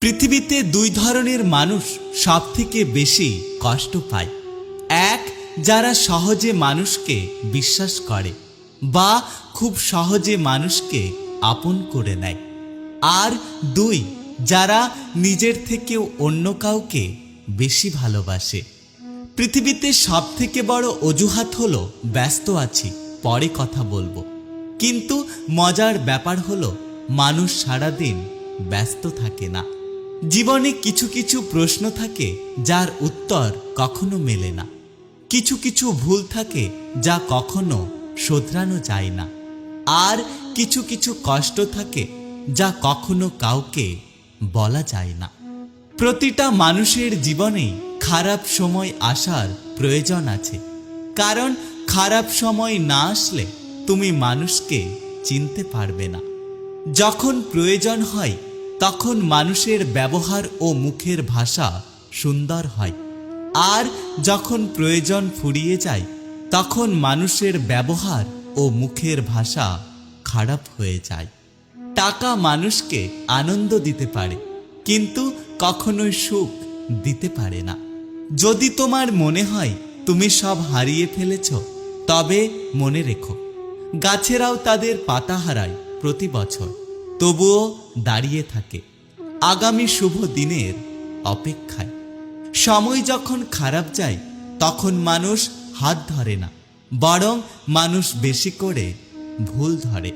পৃথিবীতে দুই ধরনের মানুষ সবথেকে বেশি কষ্ট পায়। এক, যারা সহজে মানুষকে বিশ্বাস করে বা খুব সহজে মানুষকে আপন করে নেয়। আর দুই, যারা নিজের থেকেও অন্য কাউকে বেশি ভালোবাসে। পৃথিবীতে সবথেকে বড় অজুহাত হলো ব্যস্ত আছি, পরে কথা বলবো। কিন্তু মজার ব্যাপার হলো মানুষ সারাদিন ব্যস্ত থাকে না। জীবনে কিছু কিছু প্রশ্ন থাকে যার উত্তর কখনো মেলে না। কিছু কিছু ভুল থাকে যা কখনো শোধরানো যায় না। আর কিছু কিছু কষ্ট থাকে যা কখনো কাউকে বলা যায় না। প্রতিটা মানুষের জীবনেই খারাপ সময় আসার প্রয়োজন আছে, কারণ খারাপ সময় না আসলে তুমি মানুষকে চিনতে পারবে না। যখন প্রয়োজন হয় তখন মানুষের ব্যবহার ও মুখের ভাষা সুন্দর হয়, আর যখন প্রয়োজন ফুরিয়ে যায় তখন মানুষের ব্যবহার ও মুখের ভাষা খারাপ হয়ে যায়। টাকা মানুষকে আনন্দ দিতে পারে, কিন্তু কখনোই সুখ দিতে পারে না। যদি তোমার মনে হয় তুমি সব হারিয়ে ফেলেছ, তবে মনে রেখো, গাছেরাও তাদের পাতা হারায় প্রতি বছর, তবুও দাঁড়িয়ে থাকে আগামী শুভ দিনের অপেক্ষায়। সময় যখন খারাপ যায় তখন মানুষ হাত ধরে না, বরং মানুষ বেশি করে ভুল ধরে।